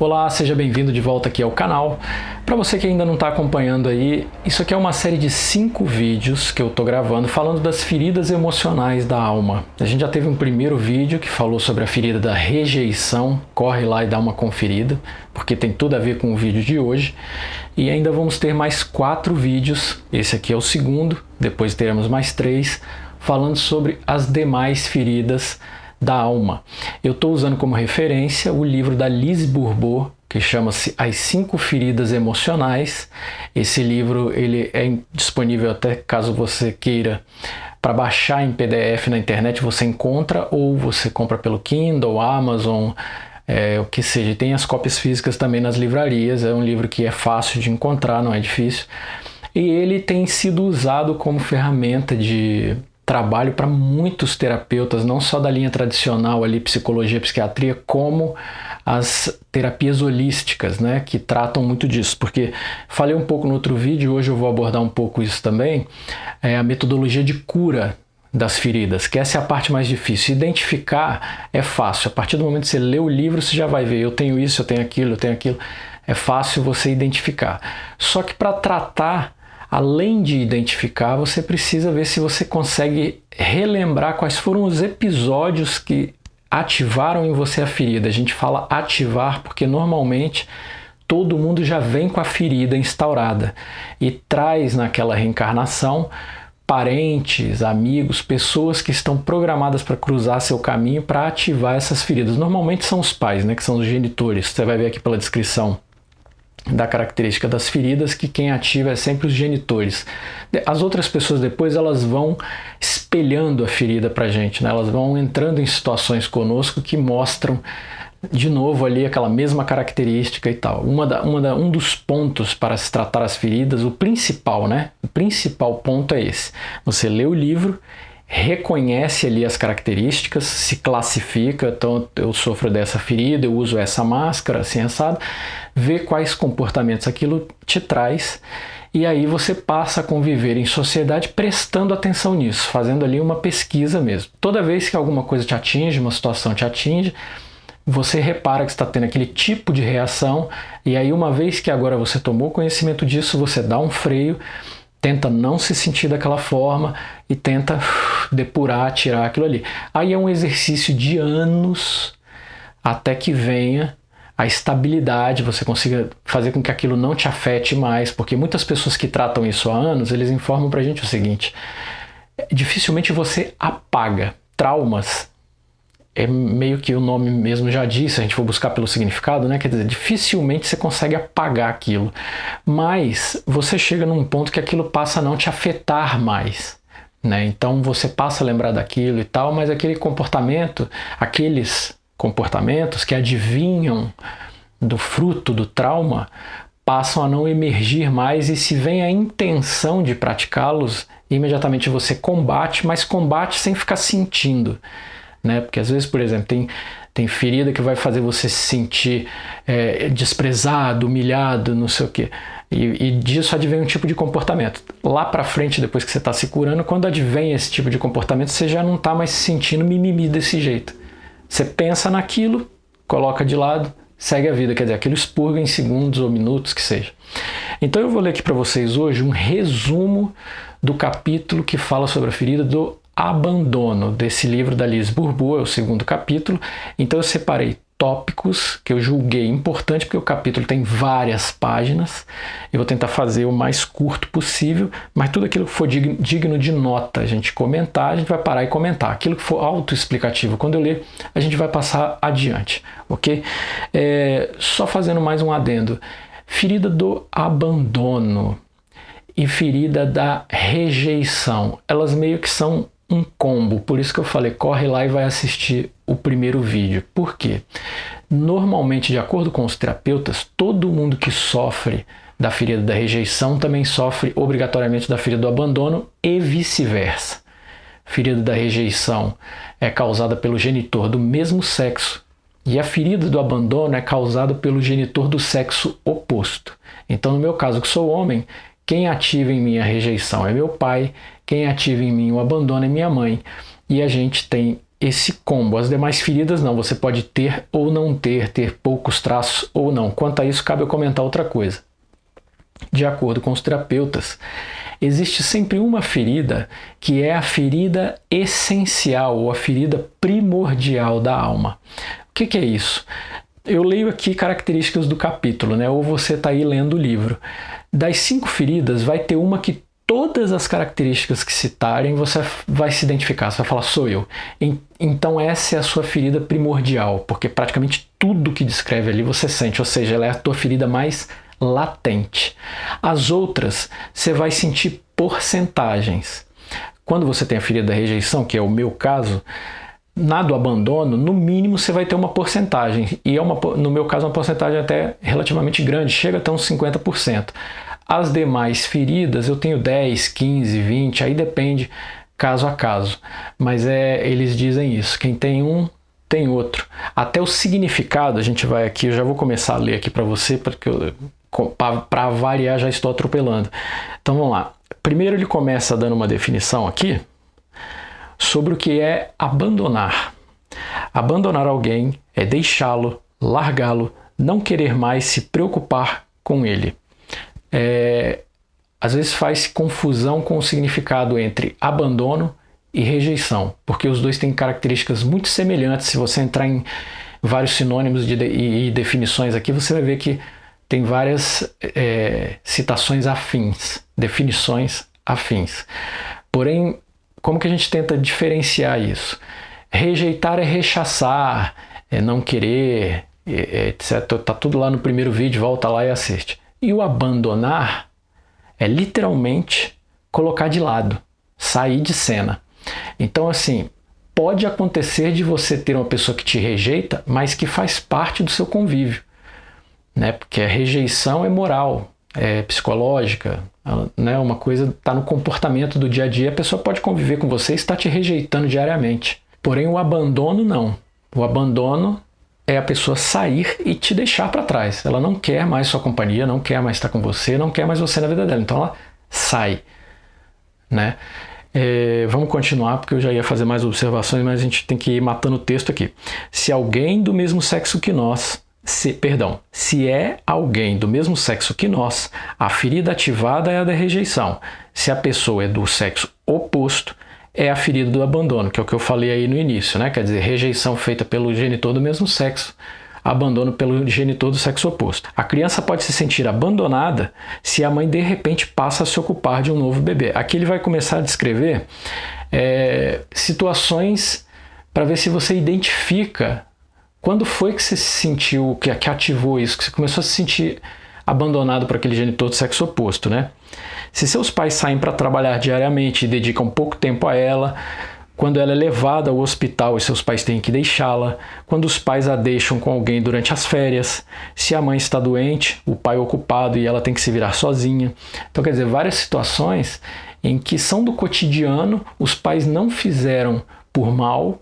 Olá, seja bem-vindo de volta aqui ao canal. Para você que ainda não está acompanhando aí, isso aqui é uma série de 5 vídeos que eu estou gravando falando das feridas emocionais da alma. A gente já teve um primeiro vídeo que falou sobre a ferida da rejeição, corre lá e dá uma conferida, porque tem tudo a ver com o vídeo de hoje. E ainda vamos ter mais 4 vídeos, esse aqui é o segundo, depois teremos mais 3, falando sobre as demais feridas da alma. Eu estou usando como referência o livro da Lise Bourbeau, que chama-se As 5 Feridas Emocionais. Esse livro ele é disponível até caso você queira para baixar em PDF na internet, você encontra, ou você compra pelo Kindle, Amazon, o que seja. Tem as cópias físicas também nas livrarias, é um livro que é fácil de encontrar, não é difícil. E ele tem sido usado como ferramenta de trabalho para muitos terapeutas, não só da linha tradicional ali, psicologia, psiquiatria, como as terapias holísticas, né, que tratam muito disso. Porque falei um pouco no outro vídeo, hoje eu vou abordar um pouco isso também, a metodologia de cura das feridas, que essa é a parte mais difícil. Identificar é fácil, a partir do momento que você lê o livro, você já vai ver, eu tenho isso, eu tenho aquilo, eu tenho aquilo. É fácil você identificar. Só que para tratar, além de identificar, você precisa ver se você consegue relembrar quais foram os episódios que ativaram em você a ferida. A gente fala ativar porque normalmente todo mundo já vem com a ferida instaurada e traz naquela reencarnação parentes, amigos, pessoas que estão programadas para cruzar seu caminho para ativar essas feridas. Normalmente são os pais, né, que são os genitores. Você vai ver aqui pela descrição da característica das feridas que quem ativa é sempre os genitores. As outras pessoas depois elas vão espelhando a ferida para a gente, né? Elas vão entrando em situações conosco que mostram de novo ali aquela mesma característica e tal. Um dos pontos para se tratar as feridas, o principal, né? O principal ponto é esse. Você lê o livro, reconhece ali as características, se classifica, então eu sofro dessa ferida, eu uso essa máscara, assim assado, vê quais comportamentos aquilo te traz e aí você passa a conviver em sociedade prestando atenção nisso, fazendo ali uma pesquisa mesmo. Toda vez que alguma coisa te atinge, uma situação te atinge, você repara que está tendo aquele tipo de reação e aí uma vez que agora você tomou conhecimento disso, você dá um freio, tenta não se sentir daquela forma e tenta depurar, tirar aquilo ali. Aí é um exercício de anos até que venha a estabilidade, você consiga fazer com que aquilo não te afete mais, porque muitas pessoas que tratam isso há anos, eles informam pra gente o seguinte: dificilmente você apaga traumas. É meio que o nome mesmo já disse, a gente for buscar pelo significado, né? Quer dizer, dificilmente você consegue apagar aquilo, mas você chega num ponto que aquilo passa a não te afetar mais, né? Então você passa a lembrar daquilo e tal, mas aquele comportamento, aqueles comportamentos que adivinham do fruto do trauma, passam a não emergir mais e se vem a intenção de praticá-los, imediatamente você combate, mas combate sem ficar sentindo. Né? Porque às vezes, por exemplo, tem ferida que vai fazer você se sentir desprezado, humilhado, não sei o quê. E disso advém um tipo de comportamento. Lá pra frente, depois que você está se curando, quando advém esse tipo de comportamento, você já não está mais se sentindo mimimi desse jeito. Você pensa naquilo, coloca de lado, segue a vida. Quer dizer, aquilo expurga em segundos ou minutos, que seja. Então eu vou ler aqui para vocês hoje um resumo do capítulo que fala sobre a ferida do abandono, desse livro da Lise Bourbeau, é o segundo capítulo. Então eu separei tópicos que eu julguei importante, porque o capítulo tem várias páginas. Eu vou tentar fazer o mais curto possível, mas tudo aquilo que for digno de nota, a gente comentar, a gente vai parar e comentar. Aquilo que for autoexplicativo, quando eu ler, a gente vai passar adiante, ok? Só fazendo mais um adendo. Ferida do abandono e ferida da rejeição, elas meio que são um combo, por isso que eu falei, corre lá e vai assistir o primeiro vídeo. Por quê? Normalmente, de acordo com os terapeutas, todo mundo que sofre da ferida da rejeição também sofre obrigatoriamente da ferida do abandono e vice-versa. Ferida da rejeição é causada pelo genitor do mesmo sexo e a ferida do abandono é causada pelo genitor do sexo oposto. Então, no meu caso, que sou homem, quem ativa em mim a rejeição é meu pai, quem ativa em mim o abandono é minha mãe. E a gente tem esse combo. As demais feridas não, você pode ter ou não ter poucos traços ou não. Quanto a isso, cabe eu comentar outra coisa. De acordo com os terapeutas, existe sempre uma ferida que é a ferida essencial ou a ferida primordial da alma. O que é isso? Eu leio aqui características do capítulo, né? Ou você está aí lendo o livro. Das 5 feridas, vai ter uma que todas as características que citarem, você vai se identificar, você vai falar, sou eu. Então essa é a sua ferida primordial, porque praticamente tudo que descreve ali você sente, ou seja, ela é a tua ferida mais latente. As outras, você vai sentir porcentagens. Quando você tem a ferida da rejeição, que é o meu caso, na do abandono, no mínimo você vai ter uma porcentagem, e no meu caso uma porcentagem até relativamente grande, chega até uns 50%. As demais feridas eu tenho 10, 15, 20, aí depende caso a caso. Mas eles dizem isso, quem tem um, tem outro. Até o significado, a gente vai aqui, eu já vou começar a ler aqui para você, porque para variar já estou atropelando. Então vamos lá. Primeiro ele começa dando uma definição aqui sobre o que é abandonar. Abandonar alguém é deixá-lo, largá-lo, não querer mais se preocupar com ele. Às vezes faz confusão com o significado entre abandono e rejeição, porque os dois têm características muito semelhantes. Se você entrar em vários sinônimos e definições aqui, você vai ver que tem várias citações afins, definições afins. Porém, como que a gente tenta diferenciar isso? Rejeitar é rechaçar, é não querer, etc. Tá tudo lá no primeiro vídeo, volta lá e assiste. E o abandonar é literalmente colocar de lado, sair de cena. Então, assim, pode acontecer de você ter uma pessoa que te rejeita, mas que faz parte do seu convívio, né? Porque a rejeição é moral, é psicológica, né? Uma coisa está no comportamento do dia a dia, a pessoa pode conviver com você e está te rejeitando diariamente. Porém, o abandono não. O abandono é a pessoa sair e te deixar para trás. Ela não quer mais sua companhia, não quer mais estar com você, não quer mais você na vida dela. Então ela sai, né? Vamos continuar, porque eu já ia fazer mais observações, mas a gente tem que ir matando o texto aqui. Se alguém do mesmo sexo que nós, se é alguém do mesmo sexo que nós, a ferida ativada é a da rejeição. Se a pessoa é do sexo oposto, é a ferida do abandono, que é o que eu falei aí no início, né? Quer dizer, rejeição feita pelo genitor do mesmo sexo, abandono pelo genitor do sexo oposto. A criança pode se sentir abandonada se a mãe de repente passa a se ocupar de um novo bebê. Aqui ele vai começar a descrever situações para ver se você identifica quando foi que você se sentiu, que ativou isso, que você começou a se sentir abandonado por aquele genitor do sexo oposto, né? Se seus pais saem para trabalhar diariamente e dedicam pouco tempo a ela, quando ela é levada ao hospital e seus pais têm que deixá-la, quando os pais a deixam com alguém durante as férias, se a mãe está doente, o pai ocupado e ela tem que se virar sozinha. Então, quer dizer, várias situações em que são do cotidiano, os pais não fizeram por mal,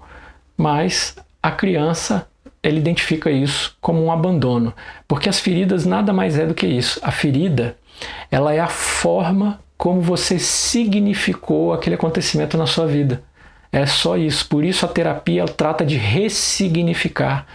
mas a criança, ele identifica isso como um abandono, porque as feridas nada mais é do que isso. A ferida, ela é a forma como você significou aquele acontecimento na sua vida. É só isso. Por isso a terapia ela trata de ressignificar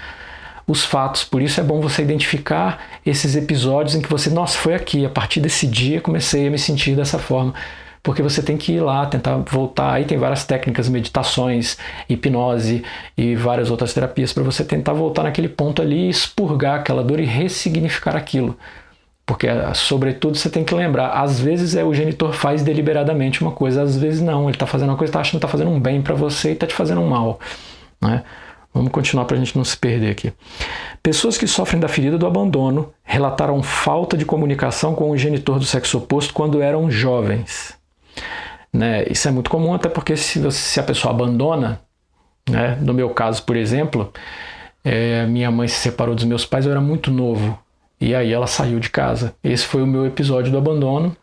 os fatos. Por isso é bom você identificar esses episódios em que você, nossa, foi aqui, a partir desse dia comecei a me sentir dessa forma. Porque você tem que ir lá, tentar voltar. Aí tem várias técnicas, meditações, hipnose e várias outras terapias para você tentar voltar naquele ponto ali e expurgar aquela dor e ressignificar aquilo. Porque, sobretudo, você tem que lembrar, às vezes o genitor faz deliberadamente uma coisa, às vezes não, ele está fazendo uma coisa, está achando que está fazendo um bem para você e está te fazendo um mal, né? Vamos continuar para a gente não se perder aqui. Pessoas que sofrem da ferida do abandono relataram falta de comunicação com o genitor do sexo oposto quando eram jovens, né? Isso é muito comum, até porque se a pessoa abandona, né? No meu caso, por exemplo, minha mãe se separou dos meus pais, eu era muito novo. E aí ela saiu de casa. Esse foi o meu episódio do abandono.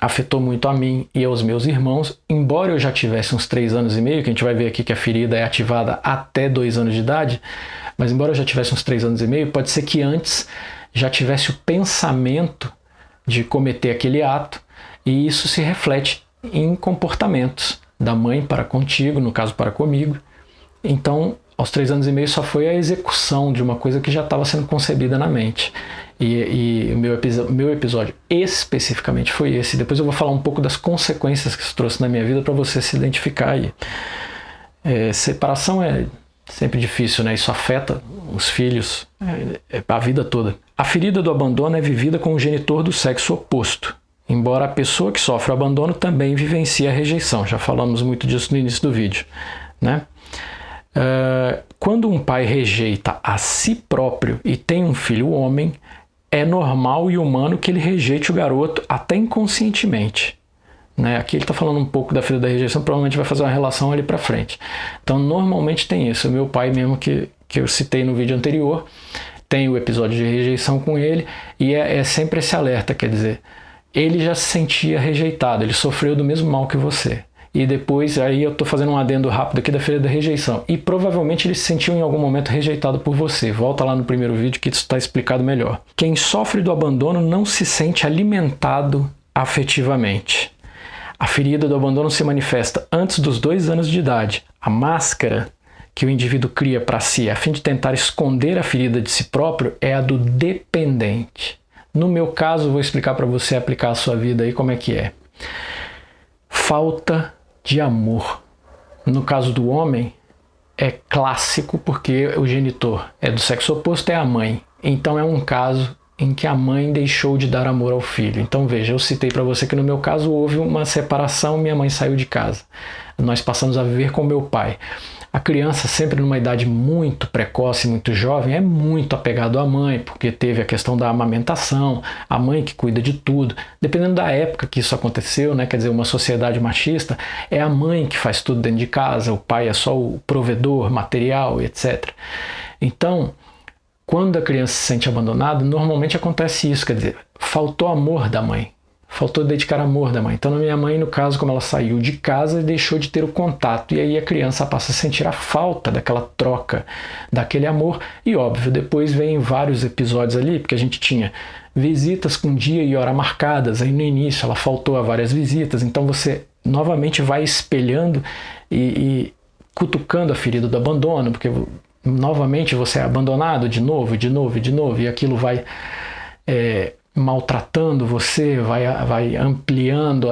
Afetou muito a mim e aos meus irmãos. Embora eu já tivesse uns 3 anos e meio, que a gente vai ver aqui que a ferida é ativada até 2 anos de idade, mas embora eu já tivesse uns 3 anos e meio, pode ser que antes já tivesse o pensamento de cometer aquele ato, e isso se reflete em comportamentos da mãe para contigo, no caso para comigo, Então, aos 3 anos e meio só foi a execução de uma coisa que já estava sendo concebida na mente. E o meu episódio especificamente foi esse. Depois eu vou falar um pouco das consequências que isso trouxe na minha vida para você se identificar aí. Separação é sempre difícil, né? Isso afeta os filhos a vida toda. A ferida do abandono é vivida com o genitor do sexo oposto, embora a pessoa que sofre o abandono também vivencie a rejeição. Já falamos muito disso no início do vídeo, né? Quando um pai rejeita a si próprio e tem um filho homem, é normal e humano que ele rejeite o garoto até inconscientemente, né? Aqui ele está falando um pouco da ferida da rejeição, provavelmente vai fazer uma relação ali para frente. Então normalmente tem isso. O meu pai mesmo que eu citei no vídeo anterior, tem o episódio de rejeição com ele, e é sempre esse alerta, quer dizer, ele já se sentia rejeitado, ele sofreu do mesmo mal que você. E depois, aí eu estou fazendo um adendo rápido aqui da ferida da rejeição. E provavelmente ele se sentiu em algum momento rejeitado por você. Volta lá no primeiro vídeo que isso está explicado melhor. Quem sofre do abandono não se sente alimentado afetivamente. A ferida do abandono se manifesta antes dos 2 anos de idade. A máscara que o indivíduo cria para si, a fim de tentar esconder a ferida de si próprio, é a do dependente. No meu caso, vou explicar para você aplicar a sua vida aí como é que é. Falta de amor. No caso do homem, é clássico porque o genitor é do sexo oposto, é a mãe. Então é um caso em que a mãe deixou de dar amor ao filho. Então veja, eu citei para você que no meu caso houve uma separação, minha mãe saiu de casa. Nós passamos a viver com meu pai. A criança, sempre numa idade muito precoce, muito jovem, é muito apegado à mãe, porque teve a questão da amamentação, a mãe que cuida de tudo. Dependendo da época que isso aconteceu, né? Quer dizer, uma sociedade machista, é a mãe que faz tudo dentro de casa, o pai é só o provedor material, etc. Então, quando a criança se sente abandonada, normalmente acontece isso, quer dizer, faltou amor da mãe. Faltou dedicar amor da mãe. Então, na minha mãe, no caso, como ela saiu de casa, deixou de ter o contato. E aí a criança passa a sentir a falta daquela troca, daquele amor. E óbvio, depois vem vários episódios ali, porque a gente tinha visitas com dia e hora marcadas. Aí no início ela faltou a várias visitas. Então você novamente vai espelhando e cutucando a ferida do abandono, porque novamente você é abandonado de novo. E aquilo vai maltratando você, vai ampliando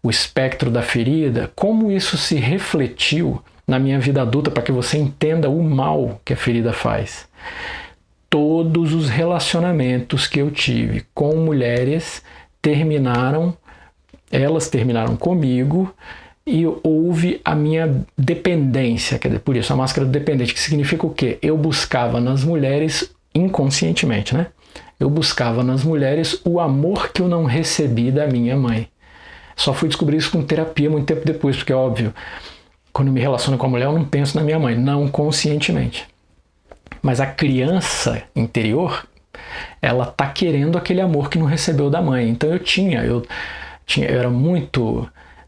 o espectro da ferida. Como isso se refletiu na minha vida adulta para que você entenda o mal que a ferida faz? Todos os relacionamentos que eu tive com mulheres elas terminaram comigo e houve a minha dependência, quer dizer, por isso a máscara do dependente, que significa o quê? Eu buscava nas mulheres inconscientemente, né? Eu buscava nas mulheres o amor que eu não recebi da minha mãe. Só fui descobrir isso com terapia muito tempo depois, porque é óbvio, quando eu me relaciono com a mulher eu não penso na minha mãe, não conscientemente. Mas a criança interior, ela tá querendo aquele amor que não recebeu da mãe. Então eu era muito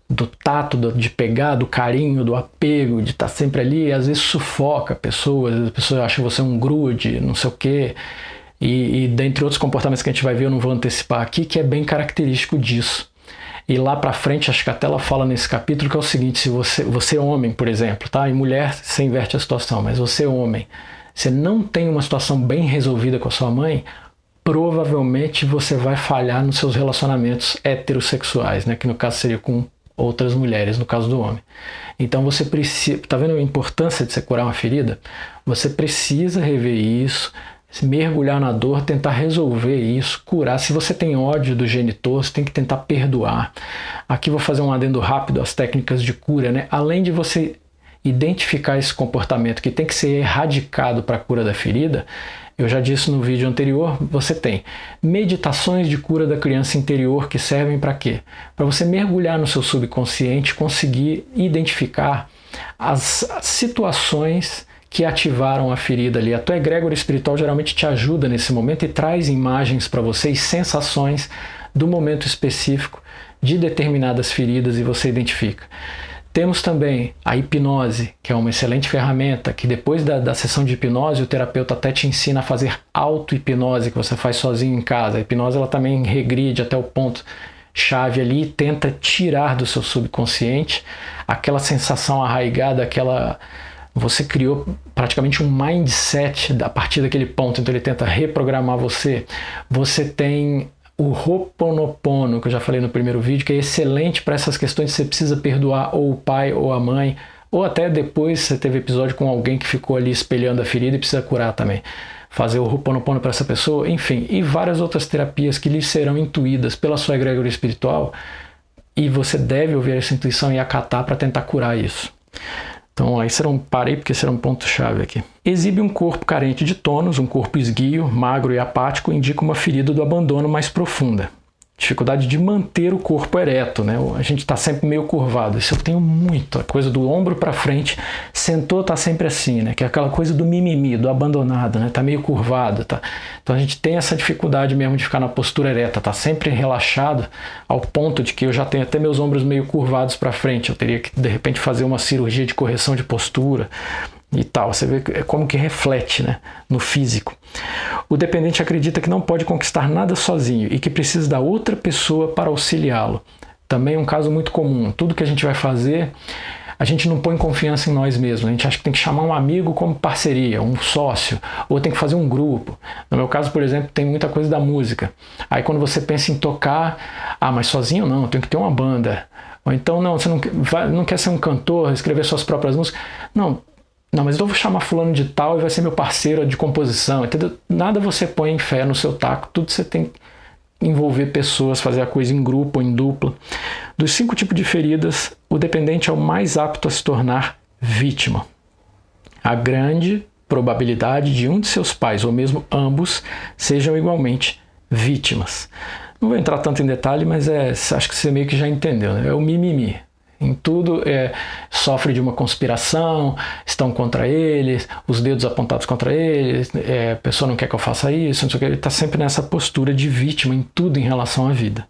do tato, de pegar, do carinho, do apego, de estar sempre ali, e às vezes sufoca pessoas, as pessoas acham você um grude, não sei o quê. E dentre outros comportamentos que a gente vai ver, eu não vou antecipar aqui, que é bem característico disso. E lá pra frente, acho que até ela fala nesse capítulo, que é o seguinte: se você é homem, por exemplo, tá? E mulher, você inverte a situação, mas você é homem, você não tem uma situação bem resolvida com a sua mãe, provavelmente você vai falhar nos seus relacionamentos heterossexuais, né? Que no caso seria com outras mulheres, no caso do homem. Então você precisa, tá vendo a importância de você curar uma ferida? Você precisa rever isso, mergulhar na dor, tentar resolver isso, curar. Se você tem ódio do genitor, você tem que tentar perdoar. Aqui vou fazer um adendo rápido às técnicas de cura, né? Além de você identificar esse comportamento que tem que ser erradicado para a cura da ferida, eu já disse no vídeo anterior, você tem meditações de cura da criança interior que servem para quê? Para você mergulhar no seu subconsciente, conseguir identificar as situações que ativaram a ferida ali. A tua egrégora espiritual geralmente te ajuda nesse momento e traz imagens para você e sensações do momento específico de determinadas feridas e você identifica. Temos também a hipnose, que é uma excelente ferramenta, que depois da sessão de hipnose, o terapeuta até te ensina a fazer auto-hipnose, que você faz sozinho em casa. A hipnose ela também regride até o ponto chave ali e tenta tirar do seu subconsciente aquela sensação arraigada, você criou praticamente um mindset a partir daquele ponto, então ele tenta reprogramar você. Você tem o Ho'oponopono, que eu já falei no primeiro vídeo, que é excelente para essas questões que você precisa perdoar ou o pai ou a mãe, ou até depois você teve episódio com alguém que ficou ali espelhando a ferida e precisa curar também. Fazer o Ho'oponopono para essa pessoa, enfim, e várias outras terapias que lhe serão intuídas pela sua egrégora espiritual, e você deve ouvir essa intuição e acatar para tentar curar isso. Então aí parei porque será um ponto-chave aqui. Exibe um corpo carente de tônus, um corpo esguio, magro e apático, indica uma ferida do abandono mais profunda. Dificuldade de manter o corpo ereto, né? A gente está sempre meio curvado. Isso eu tenho muito, a coisa do ombro para frente, sentou, tá sempre assim, né? Que é aquela coisa do mimimi, do abandonado, né? Tá meio curvado, tá? Então a gente tem essa dificuldade mesmo de ficar na postura ereta, tá sempre relaxado, ao ponto de que eu já tenho até meus ombros meio curvados para frente. Eu teria que de repente fazer uma cirurgia de correção de postura e tal. Você vê como que reflete, né, no físico. O dependente acredita que não pode conquistar nada sozinho e que precisa da outra pessoa para auxiliá-lo. Também é um caso muito comum. Tudo que a gente vai fazer, a gente não põe confiança em nós mesmos. A gente acha que tem que chamar um amigo como parceria, um sócio, ou tem que fazer um grupo. No meu caso, por exemplo, tem muita coisa da música. Aí quando você pensa em tocar, mas sozinho não, eu tenho que ter uma banda. Ou então, não, você não quer ser um cantor, escrever suas próprias músicas. Não, mas eu vou chamar fulano de tal e vai ser meu parceiro de composição, entendeu? Nada você põe em fé no seu taco, tudo você tem que envolver pessoas, fazer a coisa em grupo ou em dupla. Dos 5 tipos de feridas, o dependente é o mais apto a se tornar vítima. Há grande probabilidade de um de seus pais, ou mesmo ambos, sejam igualmente vítimas. Não vou entrar tanto em detalhe, mas acho que você meio que já entendeu, né? É o mimimi. Em tudo sofre de uma conspiração, estão contra eles, os dedos apontados contra eles, a pessoa não quer que eu faça isso, não sei o que, ele está sempre nessa postura de vítima em tudo em relação à vida.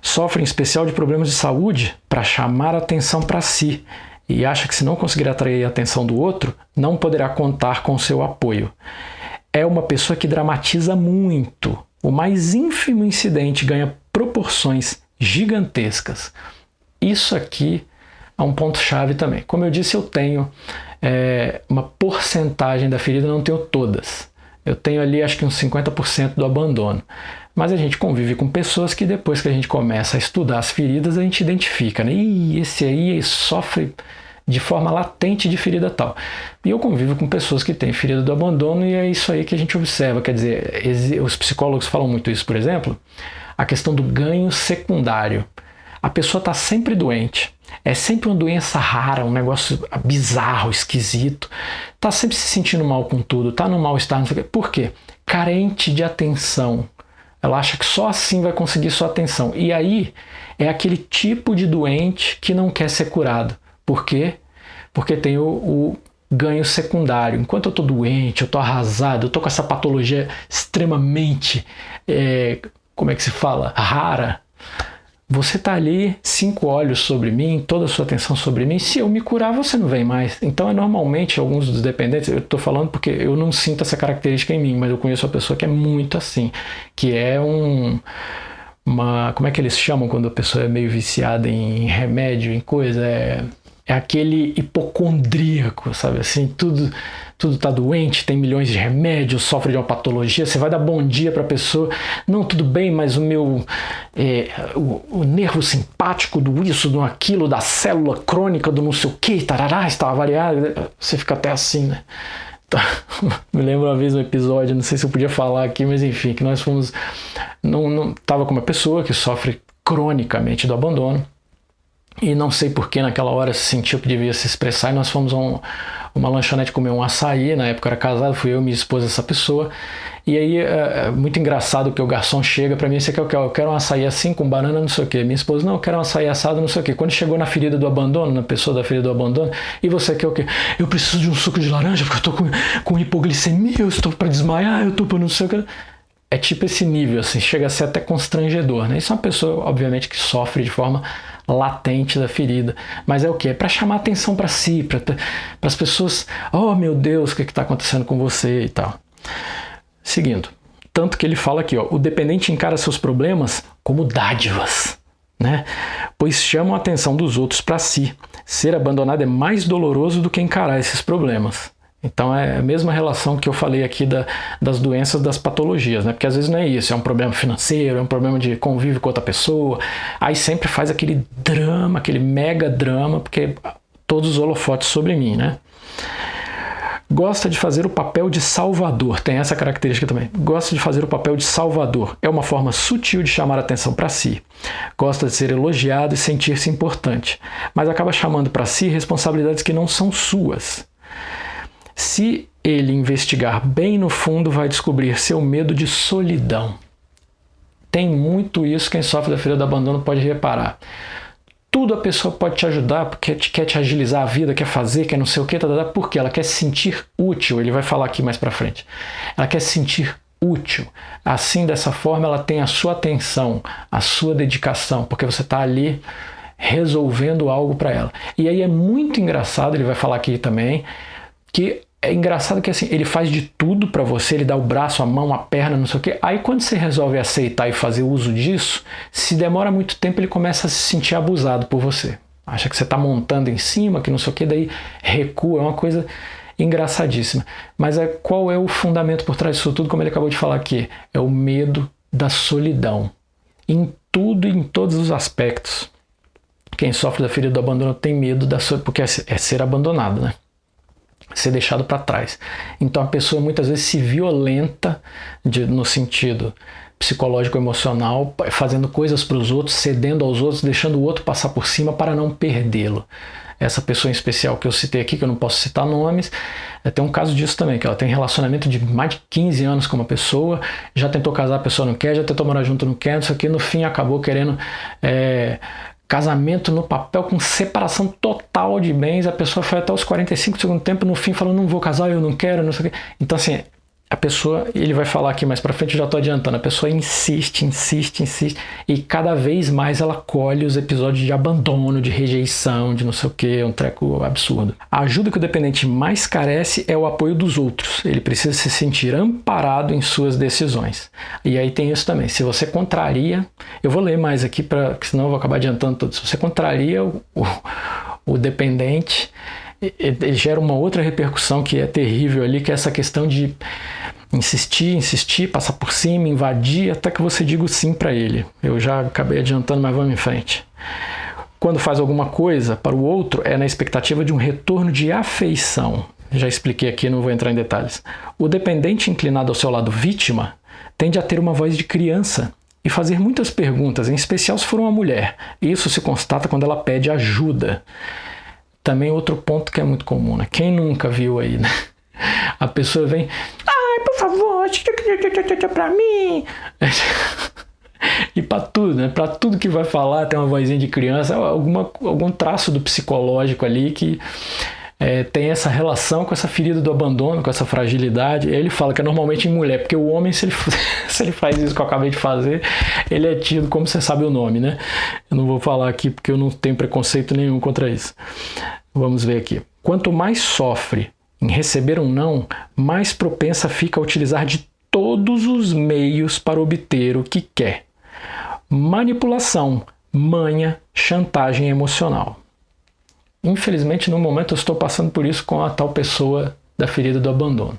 Sofre em especial de problemas de saúde para chamar a atenção para si e acha que se não conseguir atrair a atenção do outro, não poderá contar com seu apoio. É uma pessoa que dramatiza muito. O mais ínfimo incidente ganha proporções gigantescas. Isso aqui é um ponto-chave também. Como eu disse, eu tenho uma porcentagem da ferida, não tenho todas. Eu tenho ali acho que uns 50% do abandono. Mas a gente convive com pessoas que depois que a gente começa a estudar as feridas, a gente identifica, né? Esse aí sofre de forma latente de ferida tal. E eu convivo com pessoas que têm ferida do abandono e é isso aí que a gente observa. Quer dizer, os psicólogos falam muito isso, por exemplo, a questão do ganho secundário. A pessoa está sempre doente, é sempre uma doença rara, um negócio bizarro, esquisito, está sempre se sentindo mal com tudo, está no mal-estar, não sei o quê. Por quê? Carente de atenção. Ela acha que só assim vai conseguir sua atenção. E aí é aquele tipo de doente que não quer ser curado. Por quê? Porque tem o ganho secundário. Enquanto eu estou doente, eu estou arrasado, eu estou com essa patologia extremamente, como é que se fala? Rara. Você está ali, 5 olhos sobre mim, toda a sua atenção sobre mim. Se eu me curar, você não vem mais. Então, normalmente, alguns dos dependentes, eu estou falando porque eu não sinto essa característica em mim, mas eu conheço uma pessoa que é muito assim, que é como é que eles chamam quando a pessoa é meio viciada em remédio, em coisa? É aquele hipocondríaco, sabe? Assim, tudo tá doente, tem milhões de remédios, sofre de uma patologia, você vai dar bom dia para a pessoa, não, tudo bem, mas o nervo simpático do isso, do aquilo, da célula crônica, do não sei o que, tarará, está variado, você fica até assim, né? Então, me lembro uma vez um episódio, não sei se eu podia falar aqui, mas enfim, que nós fomos, tava com uma pessoa que sofre cronicamente do abandono, e não sei por que naquela hora se sentiu que devia se expressar, e nós fomos a uma lanchonete comer um açaí, na época eu era casado, fui eu e minha esposa essa pessoa, e aí é muito engraçado que o garçom chega pra mim, você quer o quê? Eu quero um açaí assim, com banana, não sei o quê. Minha esposa, não, eu quero um açaí assado, não sei o quê. Quando chegou na ferida do abandono, na pessoa da ferida do abandono, e você quer o quê? Eu preciso de um suco de laranja, porque eu tô com hipoglicemia, eu estou pra desmaiar, eu tô pra não sei o quê. É tipo esse nível, assim, chega a ser até constrangedor, né? Isso é uma pessoa, obviamente, que sofre de forma latente da ferida. Mas é o quê? É para chamar atenção para si, para as pessoas, oh meu Deus, o que está acontecendo com você e tal. Seguindo, tanto que ele fala aqui, ó, o dependente encara seus problemas como dádivas. né? Pois chamam a atenção dos outros para si. Ser abandonado é mais doloroso do que encarar esses problemas. Então é a mesma relação que eu falei aqui das doenças, das patologias, né? Porque às vezes não é isso, é um problema financeiro, é um problema de convívio com outra pessoa, aí sempre faz aquele drama, aquele mega drama, porque todos os holofotes sobre mim, né? Gosta de fazer o papel de salvador, tem essa característica também. Gosta de fazer o papel de salvador, é uma forma sutil de chamar a atenção para si. Gosta de ser elogiado e sentir-se importante, mas acaba chamando para si responsabilidades que não são suas. Se ele investigar bem no fundo, vai descobrir seu medo de solidão. Tem muito isso, quem sofre da ferida do abandono pode reparar. Tudo a pessoa pode te ajudar, porque quer te agilizar a vida, quer fazer, quer não sei o que, porque ela quer se sentir útil. Ele vai falar aqui mais pra frente. Ela quer se sentir útil. Assim, dessa forma, ela tem a sua atenção, a sua dedicação, porque você está ali resolvendo algo para ela. E aí é muito engraçado, ele vai falar aqui também, que é engraçado que assim, ele faz de tudo para você, ele dá o braço, a mão, a perna, não sei o quê. Aí quando você resolve aceitar e fazer uso disso, se demora muito tempo, ele começa a se sentir abusado por você. Acha que você está montando em cima, que não sei o quê, daí recua, é uma coisa engraçadíssima. Mas qual é o fundamento por trás disso tudo, como ele acabou de falar aqui? É o medo da solidão. Em tudo, em todos os aspectos. Quem sofre da ferida do abandono tem medo da solidão, porque é ser abandonado, né? Ser deixado para trás. Então a pessoa muitas vezes se violenta no sentido psicológico emocional, fazendo coisas para os outros, cedendo aos outros, deixando o outro passar por cima para não perdê-lo. Essa pessoa em especial que eu citei aqui, que eu não posso citar nomes, tem um caso disso também, que ela tem relacionamento de mais de 15 anos com uma pessoa, já tentou casar, a pessoa não quer, já tentou morar junto, não quer, isso aqui, no fim acabou querendo casamento no papel com separação total de bens, a pessoa foi até os 45 do segundo tempo, no fim falou, não vou casar, eu não quero, não sei o quê. Então assim, a pessoa, ele vai falar aqui mais pra frente, eu já tô adiantando, a pessoa insiste, e cada vez mais ela colhe os episódios de abandono, de rejeição, de não sei o que, um treco absurdo. A ajuda que o dependente mais carece é o apoio dos outros, ele precisa se sentir amparado em suas decisões. E aí tem isso também, se você contraria, eu vou ler mais aqui, porque senão eu vou acabar adiantando tudo, se você contraria o dependente, ele gera uma outra repercussão que é terrível ali, que é essa questão de insistir, passar por cima, invadir, até que você diga o sim para ele. Eu já acabei adiantando, mas vamos em frente. Quando faz alguma coisa para o outro, é na expectativa de um retorno de afeição. Já expliquei aqui, não vou entrar em detalhes. O dependente inclinado ao seu lado vítima tende a ter uma voz de criança e fazer muitas perguntas, em especial se for uma mulher. Isso se constata quando ela pede ajuda. Também outro ponto que é muito comum, né? Quem nunca viu aí, né? A pessoa vem, ai, por favor, pra mim. E pra tudo, né? Pra tudo que vai falar tem uma vozinha de criança, algum traço do psicológico ali que tem essa relação com essa ferida do abandono, com essa fragilidade. E aí ele fala que é normalmente em mulher, porque o homem, se ele faz isso que eu acabei de fazer, ele é tido como você sabe o nome, né? Eu não vou falar aqui porque eu não tenho preconceito nenhum contra isso. Vamos ver aqui. Quanto mais sofre em receber um não, mais propensa fica a utilizar de todos os meios para obter o que quer. Manipulação, manha, chantagem emocional. Infelizmente, no momento eu estou passando por isso com a tal pessoa da ferida do abandono.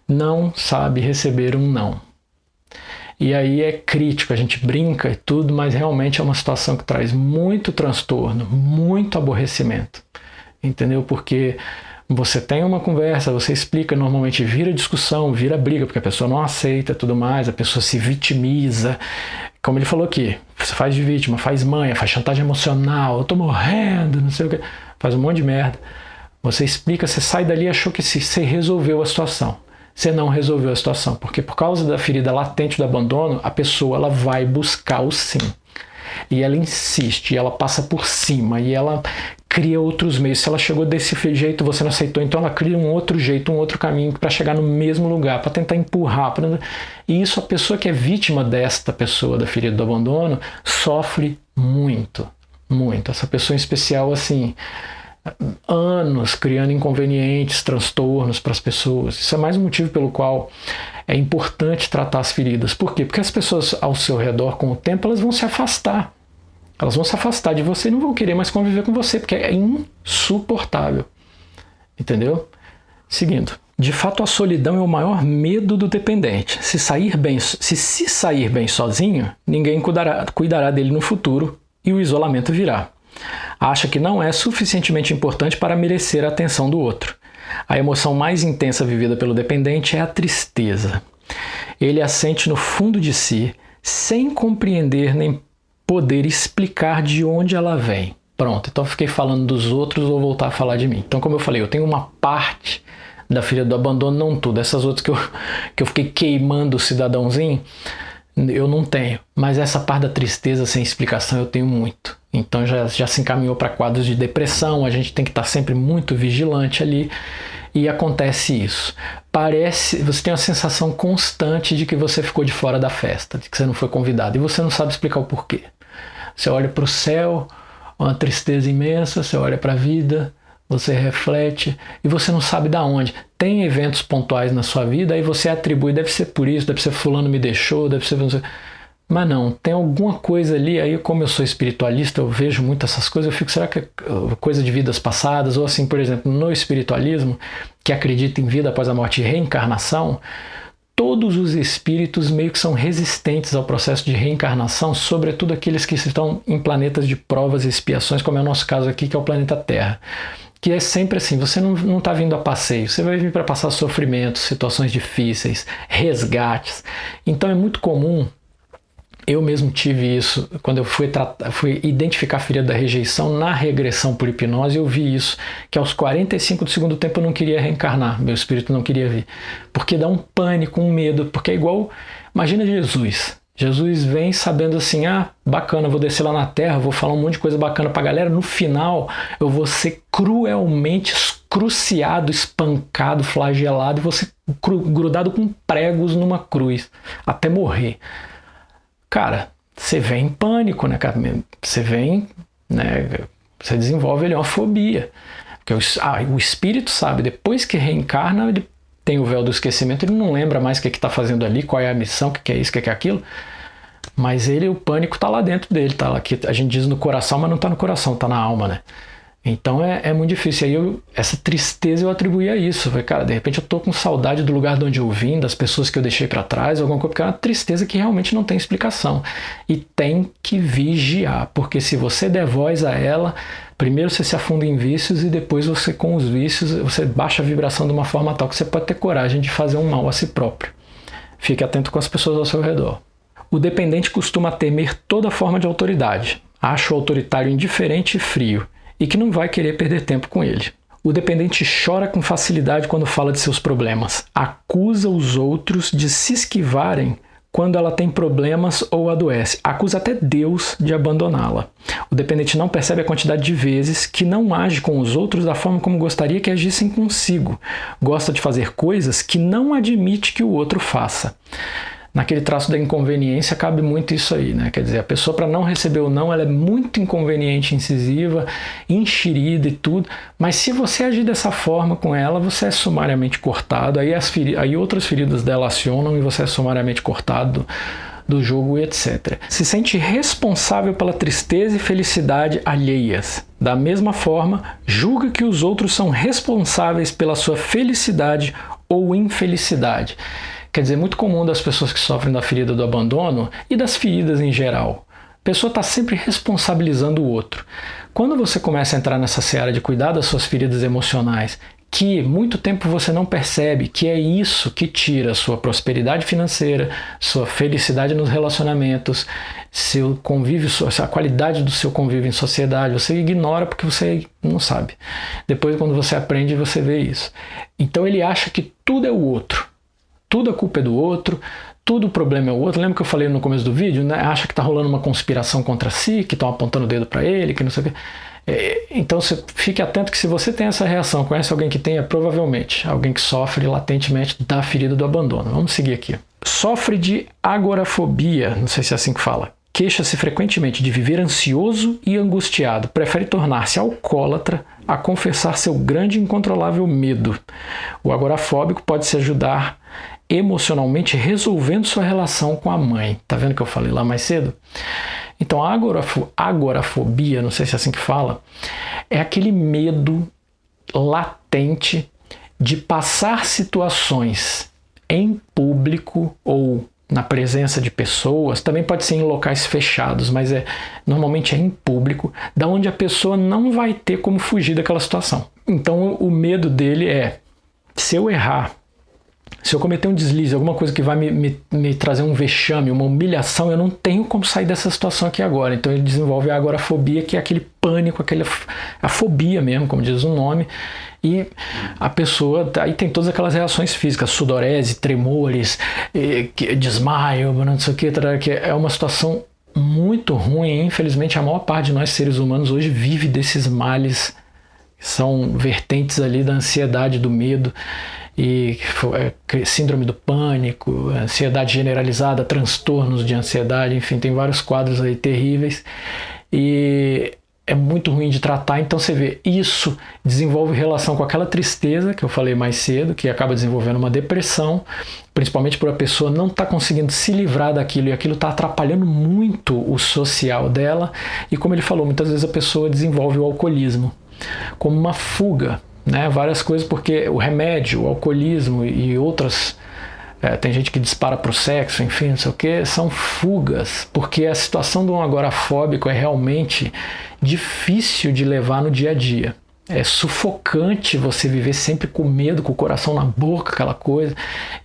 Não sabe receber um não. E aí é crítico, a gente brinca e tudo, mas realmente é uma situação que traz muito transtorno, muito aborrecimento. Entendeu? Porque você tem uma conversa, você explica, normalmente vira discussão, vira briga, porque a pessoa não aceita tudo mais, a pessoa se vitimiza. Como ele falou aqui, você faz de vítima, faz manha, faz chantagem emocional, eu tô morrendo, não sei o que, faz um monte de merda. Você explica, você sai dali e achou que você resolveu a situação. Você não resolveu a situação, porque por causa da ferida latente do abandono, a pessoa ela vai buscar o sim. E ela insiste, e ela passa por cima, e ela cria outros meios. Se ela chegou desse jeito, você não aceitou, então ela cria um outro jeito, um outro caminho para chegar no mesmo lugar, para tentar empurrar. E isso, a pessoa que é vítima desta pessoa da ferida do abandono sofre muito, muito. Essa pessoa em especial, assim, anos criando inconvenientes, transtornos para as pessoas. Isso é mais um motivo pelo qual é importante tratar as feridas. Por quê? Porque as pessoas ao seu redor, com o tempo, elas vão se afastar. Elas vão se afastar de você e não vão querer mais conviver com você, porque é insuportável. Entendeu? Seguindo. De fato, a solidão é o maior medo do dependente. Se sair bem sozinho, ninguém cuidará dele no futuro e o isolamento virá. Acha que não é suficientemente importante para merecer a atenção do outro. A emoção mais intensa vivida pelo dependente é a tristeza. Ele a sente no fundo de si, sem compreender nem poder explicar de onde ela vem. Pronto, então eu fiquei falando dos outros, vou voltar a falar de mim. Então, como eu falei, eu tenho uma parte da ferida do abandono, não tudo. Essas outras que eu fiquei queimando o cidadãozinho, eu não tenho. Mas essa parte da tristeza sem explicação eu tenho muito. Então já se encaminhou para quadros de depressão, a gente tem que estar sempre muito vigilante ali. E acontece isso. Você tem uma sensação constante de que você ficou de fora da festa, de que você não foi convidado. E você não sabe explicar o porquê. Você olha para o céu, uma tristeza imensa, você olha para a vida, você reflete e você não sabe de onde. Tem eventos pontuais na sua vida, aí você atribui, deve ser por isso, deve ser fulano me deixou, deve ser... Mas não, tem alguma coisa ali, aí como eu sou espiritualista, eu vejo muito essas coisas, eu fico, será que é coisa de vidas passadas? Ou assim, por exemplo, no espiritualismo, que acredita em vida após a morte e reencarnação, todos os espíritos meio que são resistentes ao processo de reencarnação, sobretudo aqueles que estão em planetas de provas e expiações, como é o nosso caso aqui, que é o planeta Terra. Que é sempre assim, você não está vindo a passeio, você vai vir para passar sofrimentos, situações difíceis, resgates. Então é muito comum, eu mesmo tive isso, quando eu fui identificar a ferida da rejeição na regressão por hipnose, eu vi isso, que aos 45 do segundo tempo eu não queria reencarnar, meu espírito não queria vir, porque dá um pânico, um medo, porque é igual, imagina Jesus vem sabendo assim, bacana, vou descer lá na Terra, vou falar um monte de coisa bacana pra galera, no final eu vou ser cruelmente cruciado, espancado, flagelado e vou ser grudado com pregos numa cruz, até morrer. Cara, você vem em pânico, né, cara? Você vem, né, você desenvolve ali uma fobia. Porque o espírito sabe, depois que reencarna, ele tem o véu do esquecimento, ele não lembra mais o que está fazendo ali, qual é a missão, o que é isso, o que é aquilo. Mas o pânico está lá dentro dele, tá lá, que a gente diz no coração, mas não está no coração, está na alma, né? Então é muito difícil. Aí essa tristeza eu atribuía a isso. Eu falei, cara, de repente eu tô com saudade do lugar de onde eu vim, das pessoas que eu deixei para trás, alguma coisa, porque é uma tristeza que realmente não tem explicação. E tem que vigiar, porque se você der voz a ela, primeiro você se afunda em vícios e depois você, com os vícios, você baixa a vibração de uma forma tal que você pode ter coragem de fazer um mal a si próprio. Fique atento com as pessoas ao seu redor. O dependente costuma temer toda forma de autoridade. Acha o autoritário indiferente e frio, e que não vai querer perder tempo com ele. O dependente chora com facilidade quando fala de seus problemas. Acusa os outros de se esquivarem quando ela tem problemas ou adoece. Acusa até Deus de abandoná-la. O dependente não percebe a quantidade de vezes que não age com os outros da forma como gostaria que agissem consigo. Gosta de fazer coisas que não admite que o outro faça. Naquele traço da inconveniência cabe muito isso aí, né? Quer dizer, a pessoa, para não receber o não, ela é muito inconveniente, incisiva, enxerida e tudo, mas se você agir dessa forma com ela, você é sumariamente cortado, aí outras feridas dela acionam e você é sumariamente cortado do jogo e etc. Se sente responsável pela tristeza e felicidade alheias. Da mesma forma, julga que os outros são responsáveis pela sua felicidade ou infelicidade. Quer dizer, é muito comum das pessoas que sofrem da ferida do abandono e das feridas em geral. A pessoa está sempre responsabilizando o outro. Quando você começa a entrar nessa seara de cuidar das suas feridas emocionais, que muito tempo você não percebe que é isso que tira a sua prosperidade financeira, sua felicidade nos relacionamentos, seu convívio, a qualidade do seu convívio em sociedade, você ignora porque você não sabe. Depois, quando você aprende, você vê isso. Então ele acha que tudo é o outro. Tudo a culpa é do outro, tudo o problema é o outro. Lembra que eu falei no começo do vídeo, né? Acha que está rolando uma conspiração contra si, que estão apontando o dedo para ele, que não sei o quê. Então você fique atento que se você tem essa reação, conhece alguém que tenha, provavelmente alguém que sofre latentemente da ferida do abandono. Vamos seguir aqui. Sofre de agorafobia, não sei se é assim que fala. Queixa-se frequentemente de viver ansioso e angustiado. Prefere tornar-se alcoólatra a confessar seu grande e incontrolável medo. O agorafóbico pode se ajudar emocionalmente resolvendo sua relação com a mãe. Tá vendo que eu falei lá mais cedo? Então a agorafobia, não sei se é assim que fala, é aquele medo latente de passar situações em público ou na presença de pessoas, também pode ser em locais fechados, mas normalmente é em público, da onde a pessoa não vai ter como fugir daquela situação. Então o medo dele é, se eu errar, se eu cometer um deslize, alguma coisa que vai me trazer um vexame, uma humilhação, eu não tenho como sair dessa situação aqui agora. Então ele desenvolve a agorafobia, que é aquele pânico, a fobia mesmo, como diz o nome. E a pessoa, aí tem todas aquelas reações físicas, sudorese, tremores, desmaio, não sei o que é uma situação muito ruim. Infelizmente a maior parte de nós seres humanos hoje vive desses males, que são vertentes ali da ansiedade, do medo, e síndrome do pânico, ansiedade generalizada, transtornos de ansiedade, enfim, tem vários quadros aí terríveis e é muito ruim de tratar. Então você vê, isso desenvolve relação com aquela tristeza que eu falei mais cedo, que acaba desenvolvendo uma depressão, principalmente por a pessoa não estar conseguindo se livrar daquilo, e aquilo está atrapalhando muito o social dela, e como ele falou, muitas vezes a pessoa desenvolve o alcoolismo como uma fuga, né? Várias coisas, porque o remédio, o alcoolismo e outras, tem gente que dispara para o sexo, enfim, não sei o que, são fugas, porque a situação de um agorafóbico é realmente difícil de levar no dia a dia. É sufocante você viver sempre com medo, com o coração na boca, aquela coisa,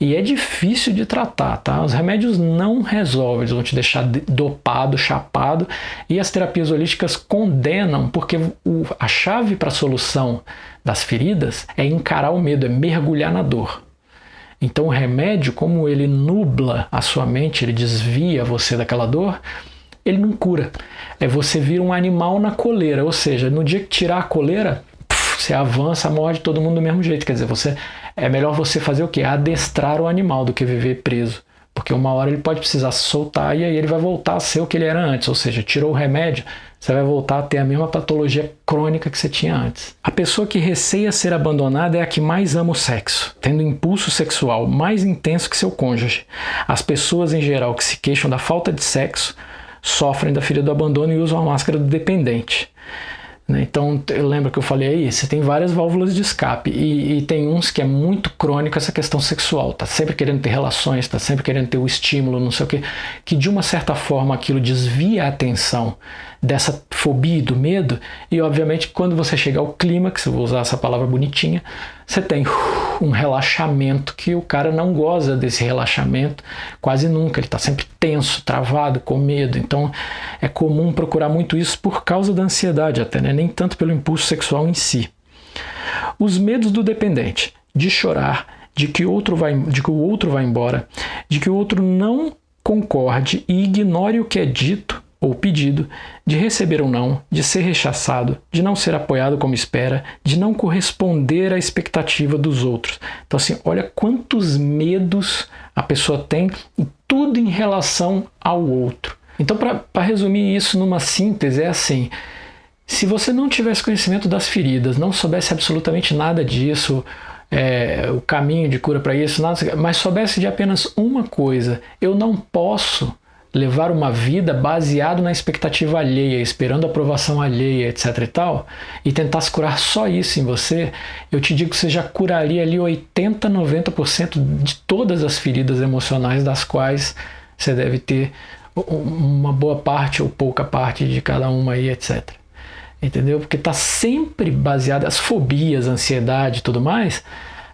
e é difícil de tratar, tá? Os remédios não resolvem, eles vão te deixar dopado, chapado, e as terapias holísticas condenam, porque a chave para a solução das feridas é encarar o medo, é mergulhar na dor. Então o remédio, como ele nubla a sua mente, ele desvia você daquela dor, ele não cura. Você vira um animal na coleira, ou seja, no dia que tirar a coleira, você avança, morde todo mundo do mesmo jeito. Quer dizer, é melhor você fazer o quê? Adestrar o animal do que viver preso. Porque uma hora ele pode precisar se soltar e aí ele vai voltar a ser o que ele era antes. Ou seja, tirou o remédio, você vai voltar a ter a mesma patologia crônica que você tinha antes. A pessoa que receia ser abandonada é a que mais ama o sexo, tendo impulso sexual mais intenso que seu cônjuge. As pessoas em geral que se queixam da falta de sexo sofrem da ferida do abandono e usam a máscara do dependente. Então, lembra que eu falei aí, você tem várias válvulas de escape e tem uns que é muito crônico essa questão sexual, tá sempre querendo ter relações, tá sempre querendo ter o estímulo, não sei o que de uma certa forma aquilo desvia a atenção dessa fobia e do medo, e obviamente quando você chega ao clímax, eu vou usar essa palavra bonitinha, você tem um relaxamento que o cara não goza desse relaxamento quase nunca, ele está sempre tenso, travado, com medo. Então é comum procurar muito isso por causa da ansiedade até, né? Nem tanto pelo impulso sexual em si. Os medos do dependente, de chorar, de que o outro vai embora, de que o outro não concorde e ignore o que é dito ou pedido, de receber ou não, de ser rechaçado, de não ser apoiado como espera, de não corresponder à expectativa dos outros. Então assim, olha quantos medos a pessoa tem, e tudo em relação ao outro. Então para resumir isso numa síntese, é assim, se você não tivesse conhecimento das feridas, não soubesse absolutamente nada disso, o caminho de cura para isso, nada, mas soubesse de apenas uma coisa: eu não posso levar uma vida baseado na expectativa alheia, esperando a aprovação alheia, etc e tal, e tentasse curar só isso em você, eu te digo que você já curaria ali 80, 90% de todas as feridas emocionais das quais você deve ter uma boa parte ou pouca parte de cada uma aí, etc. Entendeu? Porque está sempre baseado, as fobias, a ansiedade e tudo mais,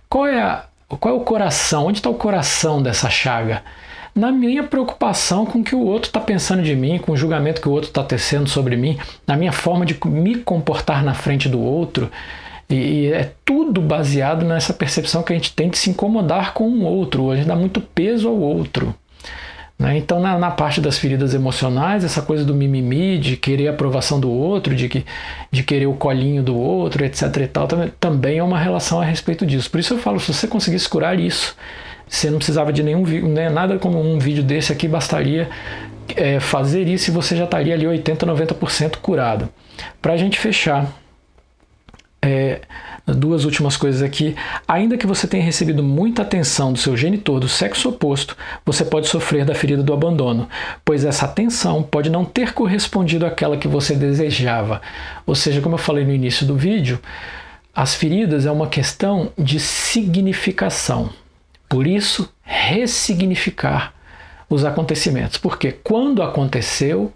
qual é o coração? Onde está o coração dessa chaga? Na minha preocupação com o que o outro está pensando de mim, com o julgamento que o outro está tecendo sobre mim, na minha forma de me comportar na frente do outro, e é tudo baseado nessa percepção que a gente tem de se incomodar com o outro, a gente dá muito peso ao outro. Né? Então na parte das feridas emocionais, essa coisa do mimimi, de querer a aprovação do outro, de querer o colinho do outro, etc e tal, também é uma relação a respeito disso. Por isso eu falo, se você conseguisse curar isso, você não precisava de nenhum vídeo, né? Nada como um vídeo desse aqui, bastaria fazer isso e você já estaria ali 80, 90% curado. Para a gente fechar, duas últimas coisas aqui. Ainda que você tenha recebido muita atenção do seu genitor do sexo oposto, você pode sofrer da ferida do abandono, pois essa atenção pode não ter correspondido àquela que você desejava. Ou seja, como eu falei no início do vídeo, as feridas é uma questão de significação. Por isso, ressignificar os acontecimentos. Porque quando aconteceu,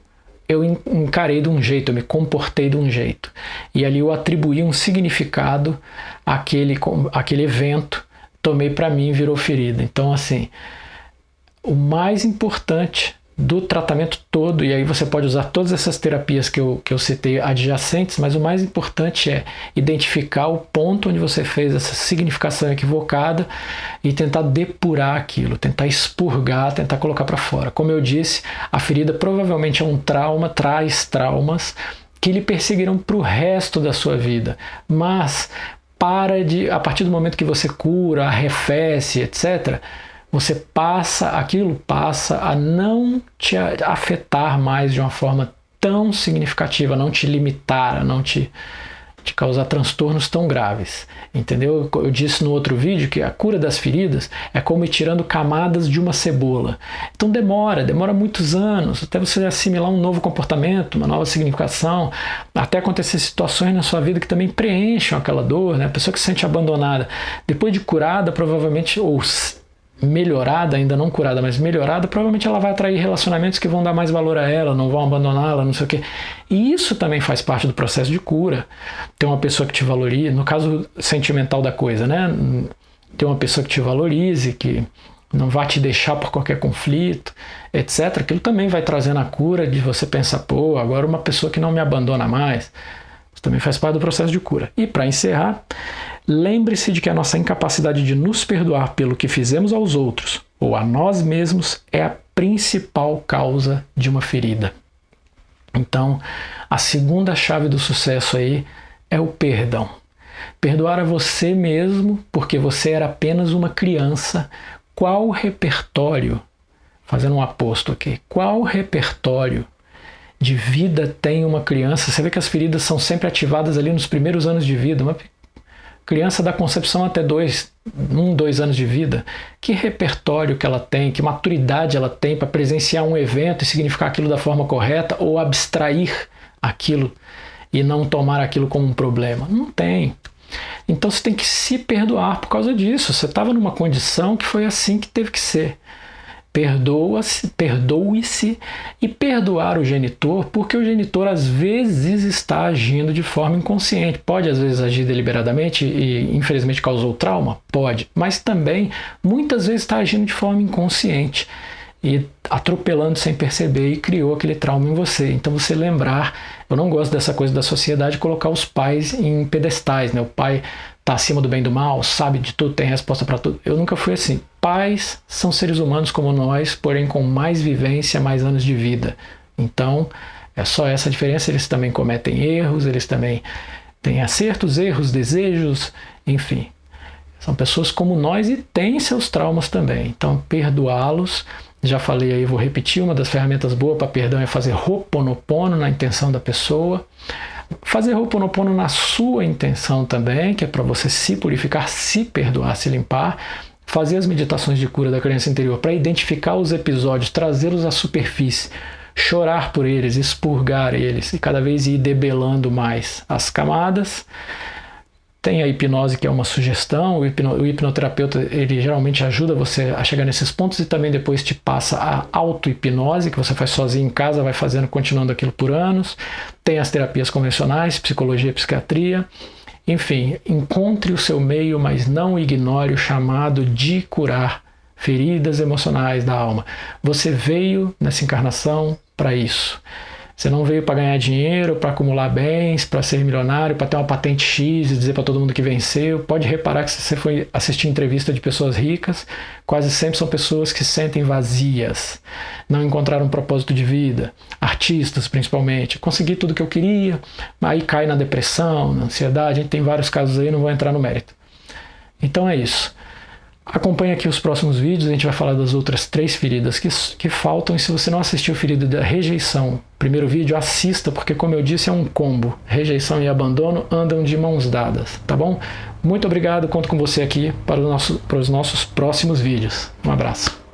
eu encarei de um jeito, eu me comportei de um jeito. E ali eu atribuí um significado àquele evento, tomei para mim e virou ferida. Então, assim, o mais importante do tratamento todo, e aí você pode usar todas essas terapias que eu citei adjacentes, mas o mais importante é identificar o ponto onde você fez essa significação equivocada e tentar depurar aquilo, tentar expurgar, tentar colocar para fora. Como eu disse, a ferida provavelmente é um trauma, traz traumas que lhe perseguirão para o resto da sua vida, mas a partir do momento que você cura, arrefece, etc., aquilo passa a não te afetar mais de uma forma tão significativa, não te limitar, a não te causar transtornos tão graves. Entendeu? Eu disse no outro vídeo que a cura das feridas é como ir tirando camadas de uma cebola. Então demora muitos anos até você assimilar um novo comportamento, uma nova significação, até acontecer situações na sua vida que também preencham aquela dor, né? A pessoa que se sente abandonada, depois de curada, provavelmente, ou melhorada, ainda não curada, mas melhorada, provavelmente ela vai atrair relacionamentos que vão dar mais valor a ela, não vão abandoná-la, não sei o quê. E isso também faz parte do processo de cura. Ter uma pessoa que te valorize, no caso sentimental da coisa, né? Ter uma pessoa que te valorize, que não vai te deixar por qualquer conflito, etc. Aquilo também vai trazendo a cura de você pensar, pô, agora uma pessoa que não me abandona mais. Isso também faz parte do processo de cura. E para encerrar, lembre-se de que a nossa incapacidade de nos perdoar pelo que fizemos aos outros ou a nós mesmos é a principal causa de uma ferida. Então, a segunda chave do sucesso aí é o perdão. Perdoar a você mesmo porque você era apenas uma criança. Qual repertório, fazendo um aposto aqui, qual repertório de vida tem uma criança? Você vê que as feridas são sempre ativadas ali nos primeiros anos de vida. Uma criança da concepção até 2 anos de vida, que repertório que ela tem, que maturidade ela tem para presenciar um evento e significar aquilo da forma correta ou abstrair aquilo e não tomar aquilo como um problema? Não tem. Então você tem que se perdoar por causa disso. Você estava numa condição que foi assim que teve que ser. Perdoe-se e perdoar o genitor, porque o genitor às vezes está agindo de forma inconsciente. Pode às vezes agir deliberadamente e infelizmente causou trauma? Pode, mas também muitas vezes está agindo de forma inconsciente e atropelando sem perceber e criou aquele trauma em você. Então você lembrar, eu não gosto dessa coisa da sociedade colocar os pais em pedestais, né? O pai está acima do bem e do mal, sabe de tudo, tem resposta para tudo. Eu nunca fui assim. Pais são seres humanos como nós, porém com mais vivência, mais anos de vida. Então, é só essa diferença. Eles também cometem erros, eles também têm acertos, erros, desejos, enfim. São pessoas como nós e têm seus traumas também. Então, perdoá-los. Já falei aí, vou repetir, uma das ferramentas boas para perdão é fazer Ho'oponopono na intenção da pessoa. Fazer Ho'oponopono na sua intenção também, que é para você se purificar, se perdoar, se limpar. Fazer as meditações de cura da criança interior para identificar os episódios, trazê-los à superfície, chorar por eles, expurgar eles e cada vez ir debelando mais as camadas. Tem a hipnose, que é uma sugestão. O hipnoterapeuta, ele geralmente ajuda você a chegar nesses pontos e também depois te passa a auto-hipnose, que você faz sozinho em casa, vai fazendo, continuando aquilo por anos. Tem as terapias convencionais, psicologia e psiquiatria. Enfim, encontre o seu meio, mas não ignore o chamado de curar feridas emocionais da alma. Você veio nessa encarnação para isso. Você não veio para ganhar dinheiro, para acumular bens, para ser milionário, para ter uma patente X e dizer para todo mundo que venceu. Pode reparar que se você foi assistir entrevista de pessoas ricas, quase sempre são pessoas que se sentem vazias, não encontraram um propósito de vida. Artistas, principalmente. Consegui tudo que eu queria, aí cai na depressão, na ansiedade. A gente tem vários casos aí, não vou entrar no mérito. Então é isso. Acompanhe aqui os próximos vídeos, a gente vai falar das outras 3 feridas que faltam, e se você não assistiu a ferida da rejeição, primeiro vídeo, assista, porque como eu disse, é um combo. Rejeição e abandono andam de mãos dadas, tá bom? Muito obrigado, conto com você aqui para os nossos próximos vídeos. Um abraço.